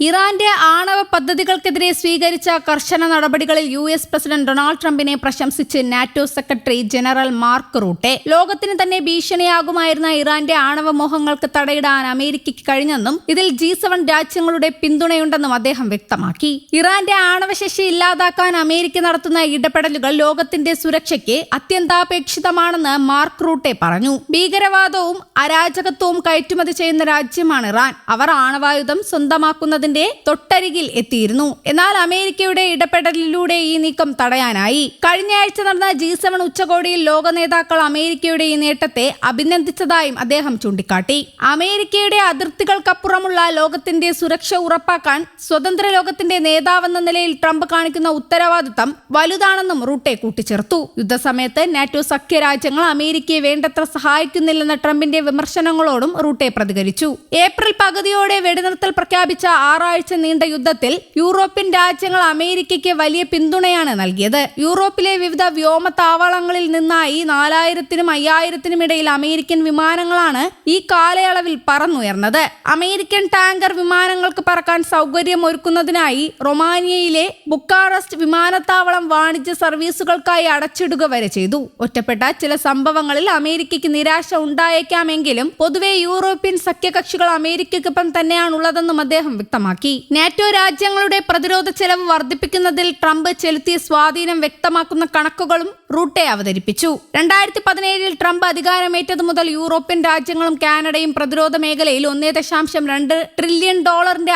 ഇറാന്റെ ആണവ പദ്ധതികൾക്കെതിരെ സ്വീകരിച്ച കർശന നടപടികളിൽ യുഎസ് പ്രസിഡന്റ് ഡൊണാൾഡ് ട്രംപിനെ പ്രശംസിച്ച് NATO secretary general Mark Rutte. ലോകത്തിന് തന്നെ ഭീഷണിയാകുമായിരുന്ന ഇറാന്റെ ആണവ മോഹങ്ങൾക്ക് തടയിടാൻ അമേരിക്കയ്ക്ക് കഴിഞ്ഞെന്നും ഇതിൽ G7 രാജ്യങ്ങളുടെ പിന്തുണയുണ്ടെന്നും അദ്ദേഹം വ്യക്തമാക്കി. ഇറാന്റെ ആണവശേഷി ഇല്ലാതാക്കാൻ അമേരിക്ക നടത്തുന്ന ഇടപെടലുകൾ ലോകത്തിന്റെ സുരക്ഷയ്ക്ക് അത്യന്താപേക്ഷിതമാണെന്ന് മാർക്ക് റൂട്ടെ പറഞ്ഞു. ഭീകരവാദവും അരാജകത്വവും കയറ്റുമതി ചെയ്യുന്ന രാജ്യമാണ് ഇറാൻ. അവർ ആണവായുധം സ്വന്തമാക്കുന്നത് തൊട്ടരികിൽ എത്തിയിരുന്നു. എന്നാൽ അമേരിക്കയുടെ ഇടപെടലിലൂടെ ഈ നീക്കം തടയാനായി. കഴിഞ്ഞയാഴ്ച നടന്ന G7 ഉച്ചകോടിയിൽ ലോക നേതാക്കൾ അമേരിക്കയുടെ ഈ നേട്ടത്തെ അഭിനന്ദിച്ചതായും അദ്ദേഹം ചൂണ്ടിക്കാട്ടി. അമേരിക്കയുടെ അതിർത്തികൾക്കപ്പുറമുള്ള ലോകത്തിന്റെ സുരക്ഷ ഉറപ്പാക്കാൻ സ്വതന്ത്ര ലോകത്തിന്റെ നേതാവെന്ന നിലയിൽ ട്രംപ് കാണിക്കുന്ന ഉത്തരവാദിത്തം വലുതാണെന്നും റൂട്ടെ കൂട്ടിച്ചേർത്തു. യുദ്ധസമയത്ത് നാറ്റോ സഖ്യ രാജ്യങ്ങൾ അമേരിക്കയെ വേണ്ടത്ര സഹായിക്കുന്നില്ലെന്ന ട്രംപിന്റെ വിമർശനങ്ങളോടും റൂട്ടെ പ്രതികരിച്ചു. ഏപ്രിൽ പകുതിയോടെ വെടിനിർത്തൽ പ്രഖ്യാപിച്ച 6 ആഴ്ച നീണ്ട യുദ്ധത്തിൽ യൂറോപ്യൻ രാജ്യങ്ങൾ അമേരിക്കയ്ക്ക് വലിയ പിന്തുണയാണ് നൽകിയത്. യൂറോപ്പിലെ വിവിധ വ്യോമതാവളങ്ങളിൽ നിന്നായി 4000-നും 5000-നും ഇടയിൽ അമേരിക്കൻ വിമാനങ്ങളാണ് ഈ കാലയളവിൽ പറന്നുയർന്നത്. അമേരിക്കൻ ടാങ്കർ വിമാനങ്ങൾക്ക് പറക്കാൻ സൗകര്യമൊരുക്കുന്നതിനായി റൊമാനിയയിലെ ബുക്കാറസ്റ്റ് വിമാനത്താവളം വാണിജ്യ സർവീസുകൾക്കായി അടച്ചിടുക വരെ ചെയ്തു. ഒറ്റപ്പെട്ട ചില സംഭവങ്ങളിൽ അമേരിക്കയ്ക്ക് നിരാശ ഉണ്ടായേക്കാമെങ്കിലും പൊതുവെ യൂറോപ്യൻ സഖ്യകക്ഷികൾ അമേരിക്കയ്ക്കൊപ്പം തന്നെയാണുള്ളതെന്നും അദ്ദേഹം വ്യക്തമാക്കി. നാറ്റോ രാജ്യങ്ങളുടെ പ്രതിരോധ ചെലവ് വർദ്ധിപ്പിക്കുന്നതിൽ ട്രംപ് ചെലുത്തിയ സ്വാധീനം വ്യക്തമാക്കുന്ന കണക്കുകളും റൂട്ടെ അവതരിപ്പിച്ചു. 2017 ട്രംപ് അധികാരമേറ്റതു മുതൽ യൂറോപ്യൻ രാജ്യങ്ങളും കാനഡയും പ്രതിരോധ മേഖലയിൽ $1.2 ട്രില്യൺ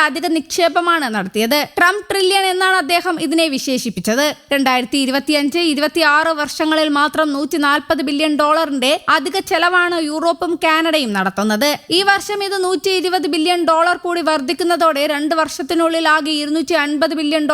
അധിക നിക്ഷേപമാണ് നടത്തിയത്. ട്രംപ് ട്രില്യൺ എന്നാണ് അദ്ദേഹം ഇതിനെ വിശേഷിപ്പിച്ചത്. 2025-26 വർഷങ്ങളിൽ മാത്രം $140 ബില്യൺ അധിക ചെലവാണ് യൂറോപ്പും കാനഡയും നടത്തുന്നത്. ഈ വർഷം ഇത് $120 ബില്യൺ കൂടി വർദ്ധിക്കുന്നതോടെ 2 വർഷത്തിനുള്ളിൽ ആകെ $250 ബില്യൺ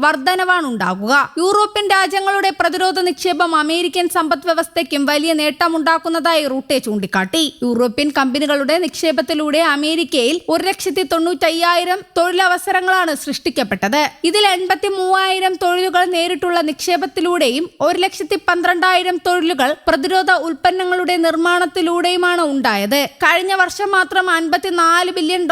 വർധനവാണ് ഉണ്ടാകുക. യൂറോപ്യൻ രാജ്യങ്ങളുടെ പ്രതിരോധ നിക്ഷേപം അമേരിക്കൻ സമ്പദ് വ്യവസ്ഥയ്ക്കും വലിയ നേട്ടമുണ്ടാക്കുന്നതായി റൂട്ടെ ചൂണ്ടിക്കാട്ടി. യൂറോപ്യൻ കമ്പനികളുടെ നിക്ഷേപത്തിലൂടെ അമേരിക്കയിൽ 1,95,000 തൊഴിലവസരങ്ങളാണ് സൃഷ്ടിക്കപ്പെട്ടത്. ഇതിൽ 83,000 തൊഴിലുകൾ നേരിട്ടുള്ള നിക്ഷേപത്തിലൂടെയും 1,12,000 തൊഴിലുകൾ പ്രതിരോധ ഉൽപ്പന്നങ്ങളുടെ നിർമ്മാണത്തിലൂടെയുമാണ് ഉണ്ടായത്. കഴിഞ്ഞ വർഷം മാത്രം $54 ബില്യൺ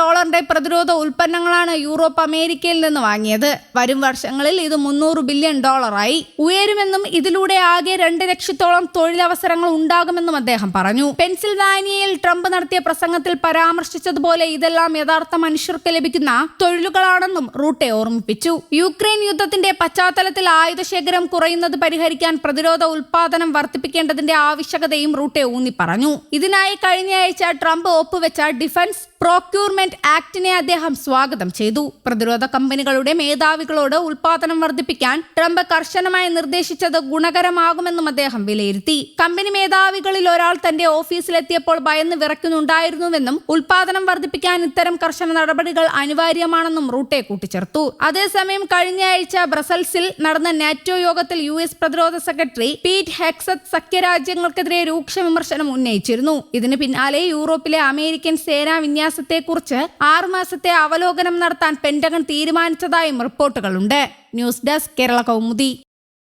പ്രതിരോധ ഉൽപ്പന്നങ്ങളാണ് യൂറോപ്പ് അമേരിക്കയിൽ നിന്ന് വാങ്ങിയത്. വരും വർഷങ്ങളിൽ ഇത് $300 ബില്യൺ ആയി ഉയരുമെന്നും ഇതിലൂടെ ആകെ 2 ലക്ഷത്തോളം തൊഴിലവസരങ്ങൾ ഉണ്ടാകുമെന്നും അദ്ദേഹം പറഞ്ഞു. പെൻസിൽവാനിയയിൽ ട്രംപ് നടത്തിയ പ്രസംഗത്തിൽ പരാമർശിച്ചതുപോലെ ഇതെല്ലാം യഥാർത്ഥ മനുഷ്യർക്ക് ലഭിക്കുന്ന തൊഴിലുകളാണെന്നും റൂട്ടെ ഓർമ്മിപ്പിച്ചു. യുക്രൈൻ യുദ്ധത്തിന്റെ പശ്ചാത്തലത്തിൽ ആയുധശേഖരം കുറയുന്നത് പരിഹരിക്കാൻ പ്രതിരോധ ഉൽപാദനം വർദ്ധിപ്പിക്കേണ്ടതിന്റെ ആവശ്യകതയും റൂട്ടെ ഊന്നി പറഞ്ഞു. ഇതിനായി കഴിഞ്ഞയാഴ്ച ട്രംപ് ഒപ്പുവെച്ച ഡിഫൻസ് പ്രോക്യൂർമെന്റ് ആക്ടിനെ അദ്ദേഹം സ്വാഗതം ചെയ്തു. പ്രതിരോധ കമ്പനികളുടെ മേധാവികളോട് ഉൽപാദനം വർദ്ധിപ്പിക്കാൻ ട്രംപ് കർശനമായി നിർദ്ദേശിച്ചത് ഗുണകരമാകുമെന്നും അദ്ദേഹം വിലയിരുത്തി. കമ്പനി മേധാവികളിൽ ഒരാൾ തന്റെ ഓഫീസിലെത്തിയപ്പോൾ ഭയന്ന് വിറയ്ക്കുന്നുണ്ടായിരുന്നുവെന്നും ഉൽപാദനം വർദ്ധിപ്പിക്കാൻ ഇത്തരം കർശന നടപടികൾ അനിവാര്യമാണെന്നും റൂട്ടെ കൂട്ടിച്ചേർത്തു. അതേസമയം കഴിഞ്ഞയാഴ്ച ബ്രസൽസിൽ നടന്ന നാറ്റോ യോഗത്തിൽ US പ്രതിരോധ സെക്രട്ടറി പീറ്റ് ഹെക്സത്ത് സഖ്യരാജ്യങ്ങൾക്കെതിരെ രൂക്ഷ വിമർശനം ഉന്നയിച്ചിരുന്നു. ഇതിന് പിന്നാലെ യൂറോപ്പിലെ അമേരിക്കൻ സേനാ വിന്യാസത്തെക്കുറിച്ച് 6 മാസത്തെ അവലോകനം നടത്താൻ പെന്റഗൺ തീരുമാനിച്ചതായും റിപ്പോർട്ടുകളുണ്ട്. News desk Kerala Kaumudi.